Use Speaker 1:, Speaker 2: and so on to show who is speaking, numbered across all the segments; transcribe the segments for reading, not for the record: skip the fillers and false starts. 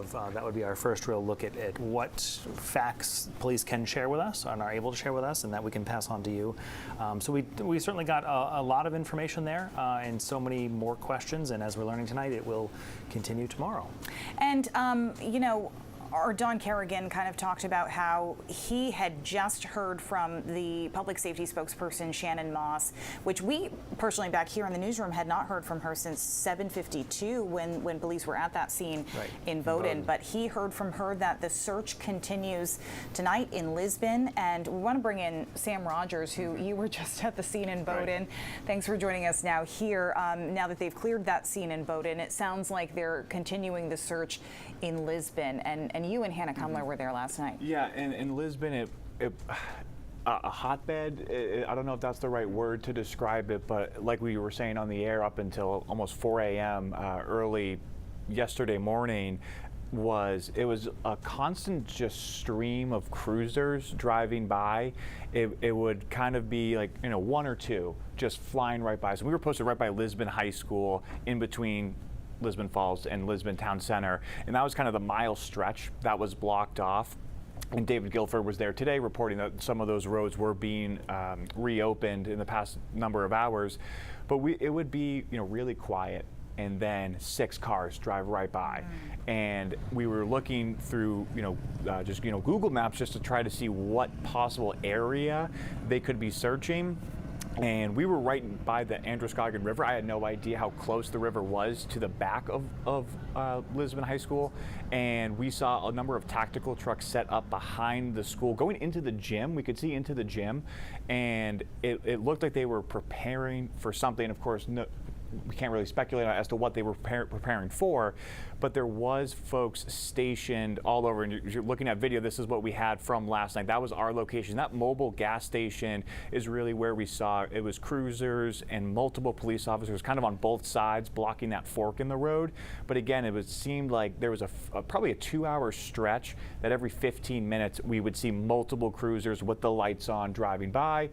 Speaker 1: That would be our first real look at what facts police can share with us and are able to share with us, and that we can pass on to you. So we certainly got a lot of information there, and so many more questions. And as we're learning tonight, it will continue tomorrow.
Speaker 2: And our Don Kerrigan kind of talked about how he had just heard from the public safety spokesperson, Shannon Moss, which we personally back here in the newsroom had not heard from her since 7:52 when police were at that scene in Bowdoin. But he heard from her that the search continues tonight in Lisbon. And we want to bring in Sam Rogers, who you were just at the scene in Bowdoin. Thanks for joining us now here. Now that they've cleared that scene in Bowdoin, it sounds like they're continuing the search in Lisbon. And you and Hannah Cumler were there last night.
Speaker 3: Yeah, and in Lisbon, a hotbed, I don't know if that's the right word to describe it, but like we were saying on the air up until almost 4 a.m. Early yesterday morning, it was a constant just stream of cruisers driving by. It would kind of be like, one or two just flying right by. So we were posted right by Lisbon High School, in between Lisbon Falls and Lisbon Town Center, and that was kind of the mile stretch that was blocked off. And David Guilford was there today reporting that some of those roads were being reopened in the past number of hours. But it would be really quiet, and then 6 cars drive right by. And we were looking through just Google Maps just to try to see what possible area they could be searching. And we were right by the Androscoggin River. I had no idea how close the river was to the back of Lisbon High School. And we saw a number of tactical trucks set up behind the school. Going into the gym, we could see into the gym. And it looked like they were preparing for something. Of course, we can't really speculate as to what they were preparing for, but there was folks stationed all over. And you're looking at video, this is what we had from last night. That was our location. That mobile gas station is really where we saw it was cruisers and multiple police officers kind of on both sides blocking that fork in the road. But again, seemed like there was probably a 2-hour stretch that every 15 minutes we would see multiple cruisers with the lights on driving by,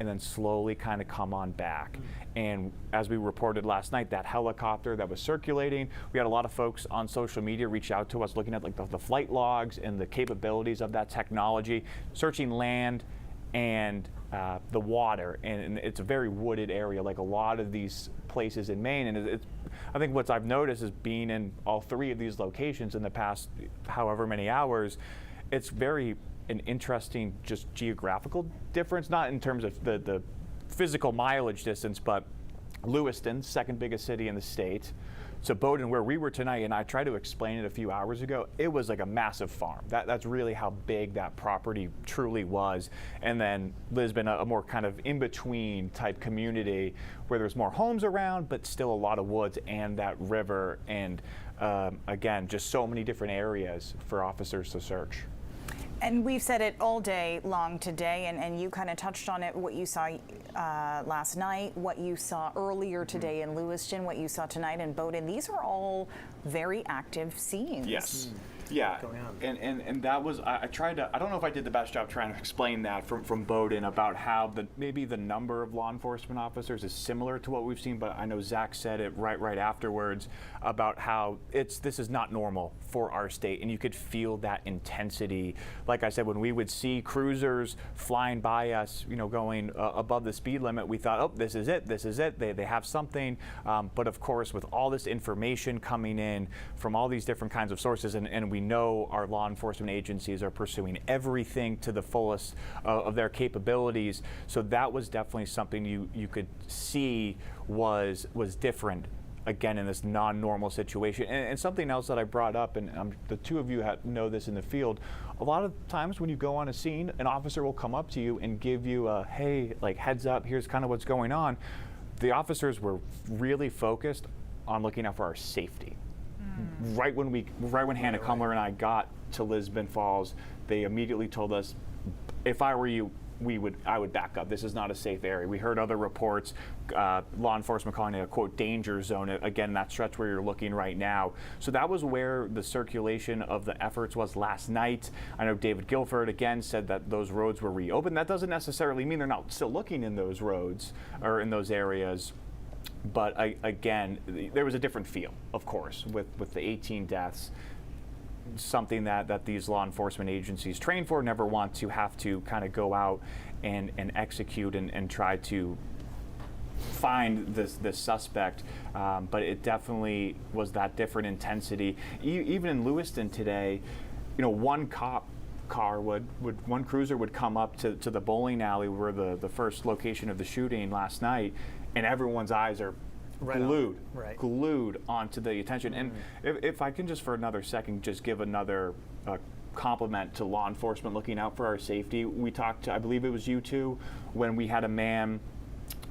Speaker 3: and then slowly kind of come on back. And as we reported last night, that helicopter that was circulating, we had a lot of folks on social media reach out to us looking at like the flight logs and the capabilities of that technology, searching land and the water. And it's a very wooded area, like a lot of these places in Maine. And I think what I've noticed is being in all 3 of these locations in the past however many hours, it's very an interesting just geographical difference, not in terms of the physical mileage distance, but Lewiston, second biggest city in the state. So Bowdoin, where we were tonight, and I tried to explain it a few hours ago, it was like a massive farm. That's really how big that property truly was. And then Lisbon, a more kind of in-between type community where there's more homes around, but still a lot of woods and that river. And again, just so many different areas for officers to search.
Speaker 2: And we've said it all day long today, and you kind of touched on it, what you saw last night, what you saw earlier today in Lewiston, what you saw tonight in Bowdoin. These are all very active scenes.
Speaker 3: Yes. Yeah, and that was, I tried to, I don't know if I did the best job trying to explain that from Bowdoin about how maybe the number of law enforcement officers is similar to what we've seen, but I know Zach said it right afterwards about how this is not normal for our state, and you could feel that intensity. Like I said, when we would see cruisers flying by us, going above the speed limit, we thought, oh, this is it, they have something, but of course with all this information coming in from all these different kinds of sources, and we know our law enforcement agencies are pursuing everything to the fullest of their capabilities. So that was definitely something you could see was different, again, in this non-normal situation. And something else that I brought up, and the two of you know this in the field, a lot of times when you go on a scene, an officer will come up to you and give you a, hey, like heads up, here's kind of what's going on. The officers were really focused on looking out for our safety. Right when Hannah Cumler and I got to Lisbon Falls, they immediately told us, if I were you, I would back up. This is not a safe area. We heard other reports, law enforcement calling it a quote danger zone. Again, that stretch where you're looking right now. So that was where the circulation of the efforts was last night. I know David Guilford again said that those roads were reopened. That doesn't necessarily mean they're not still looking in those roads or in those areas. But again, there was a different feel, of course, with the 18 deaths. something that these law enforcement agencies train for, never want to have to kind of go out and execute and try to find this suspect, but it definitely was that different intensity. Even in Lewiston today, one one cruiser would come up to the bowling alley where the first location of the shooting last night, and everyone's eyes are glued onto the attention. And if I can just for another second just give another compliment to law enforcement looking out for our safety. We talked to, I believe it was you two, when we had a man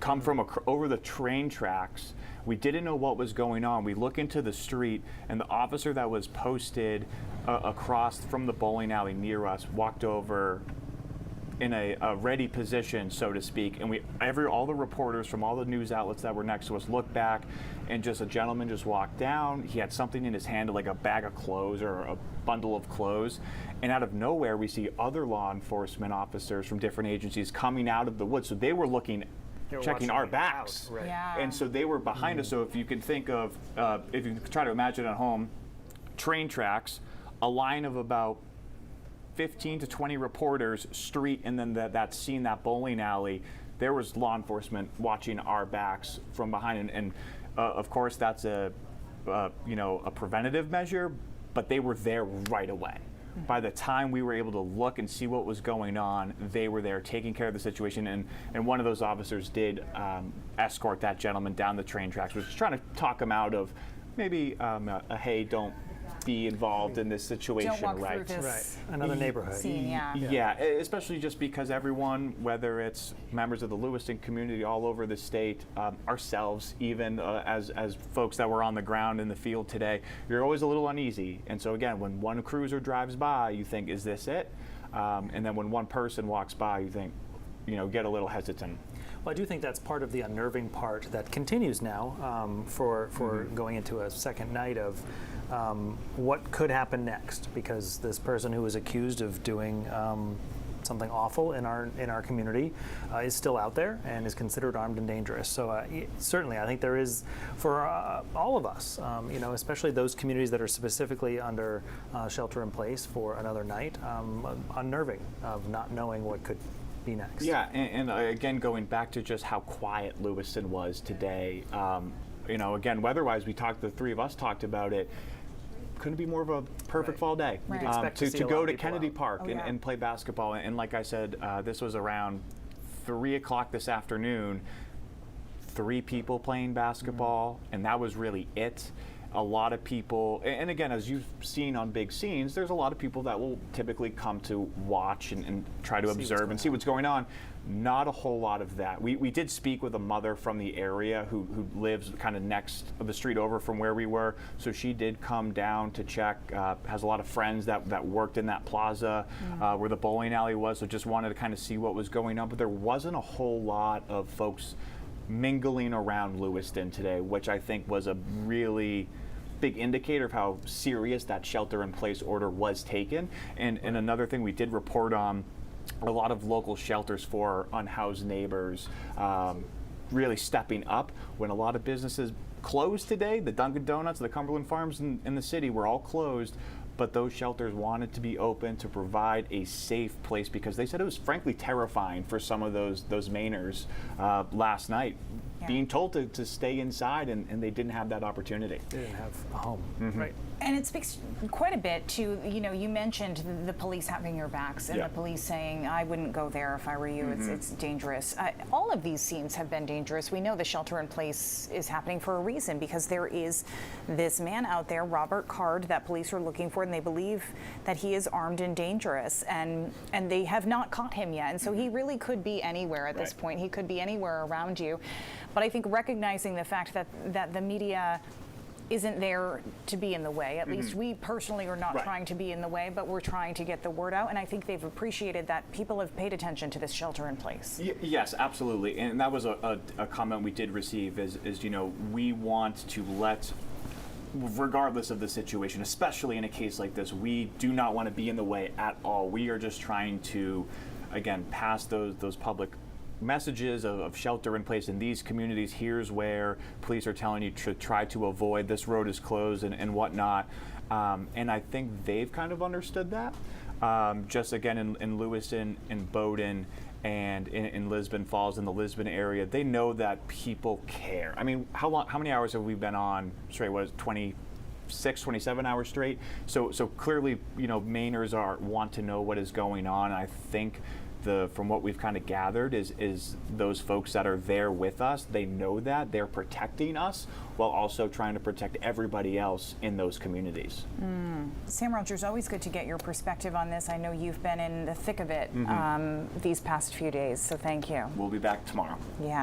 Speaker 3: come from over the train tracks. We didn't know what was going on. We look into the street, and the officer that was posted across from the bowling alley near us walked over in a ready position, so to speak, and all the reporters from all the news outlets that were next to us looked back, and just a gentleman just walked down. He had something in his hand, like a bag of clothes or a bundle of clothes, and out of nowhere we see other law enforcement officers from different agencies coming out of the woods. So they were checking our backs,
Speaker 1: right.
Speaker 2: Yeah.
Speaker 3: and so they were behind us. So if you can think of, if you try to imagine at home, train tracks, a line of about 15 to 20 reporters, street, and then that scene, that bowling alley, there was law enforcement watching our backs from behind, and of course that's a preventative measure, but they were there right away. By the time we were able to look and see what was going on, they were there taking care of the situation, and one of those officers did escort that gentleman down the train tracks, was trying to talk him out of maybe hey, don't be involved in this situation,
Speaker 2: Don't walk
Speaker 3: right?
Speaker 2: through this
Speaker 1: Another neighborhood.
Speaker 2: scene, yeah.
Speaker 3: Yeah, especially just because everyone, whether it's members of the Lewiston community all over the state, ourselves, even as folks that were on the ground in the field today, you're always a little uneasy. And so again, when one cruiser drives by, you think, is this it? And then when one person walks by, you think, get a little hesitant.
Speaker 1: Well, I do think that's part of the unnerving part that continues now for going into a second night of what could happen next, because this person who was accused of doing something awful in our community is still out there and is considered armed and dangerous. So certainly, I think there is, for all of us, especially those communities that are specifically under shelter in place for another night, unnerving of not knowing what could be next.
Speaker 3: Yeah, and again, going back to just how quiet Lewiston was today, again, weather-wise, the three of us talked about it. Couldn't be more of a perfect fall day
Speaker 2: Right.
Speaker 1: You'd expect to see a lot
Speaker 3: go
Speaker 1: of
Speaker 3: to
Speaker 1: people
Speaker 3: Kennedy
Speaker 1: out.
Speaker 3: Park and play basketball. And like I said, this was around 3 o'clock this afternoon. 3 people playing basketball, and that was really it. A lot of people, and again, as you've seen on big scenes, there's a lot of people that will typically come to watch and try to observe and see what's going on. Not a whole lot of that. We did speak with a mother from the area who lives kind of next of the street over from where we were. So she did come down to check, has a lot of friends that worked in that plaza where the bowling alley was, so just wanted to kind of see what was going on. But there wasn't a whole lot of folks mingling around Lewiston today, which I think was a really big indicator of how serious that shelter-in-place order was taken. And another thing we did report on, a lot of local shelters for unhoused neighbors really stepping up when a lot of businesses closed today. The Dunkin' Donuts, the Cumberland Farms in the city were all closed, but those shelters wanted to be open to provide a safe place, because they said it was frankly terrifying for some of those Mainers last night, being told to stay inside, and they didn't have that opportunity.
Speaker 1: They didn't have a home, right?
Speaker 2: And it speaks quite a bit to, you mentioned the police having your backs and the police saying, I wouldn't go there if I were you, it's dangerous. All of these scenes have been dangerous. We know the shelter in place is happening for a reason, because there is this man out there, Robert Card, that police are looking for, and they believe that he is armed and dangerous, and they have not caught him yet. And so he really could be anywhere at this point. He could be anywhere around you. But I think recognizing the fact that the media isn't there to be in the way. At least we personally are not trying to be in the way, but we're trying to get the word out. And I think they've appreciated that people have paid attention to this shelter in place.
Speaker 3: Yes, absolutely. And that was a comment we did receive is we want to let, regardless of the situation, especially in a case like this, we do not want to be in the way at all. We are just trying to, again, pass those public messages of shelter in place in these communities. Here's where police are telling you to try to avoid, this road is closed and whatnot. And I think they've kind of understood that. Just again in Lewiston, in Bowdoin, and in Lisbon Falls, in the Lisbon area, they know that people care. I mean, how many hours have we been on straight? What is it, 26, 27 hours straight? So clearly, Mainers want to know what is going on. I think from what we've kind of gathered is those folks that are there with us, they know that they're protecting us while also trying to protect everybody else in those communities.
Speaker 2: Sam Rogers, always good to get your perspective on this. I know you've been in the thick of it these past few days, so thank you.
Speaker 3: We'll be back tomorrow.
Speaker 2: Yes.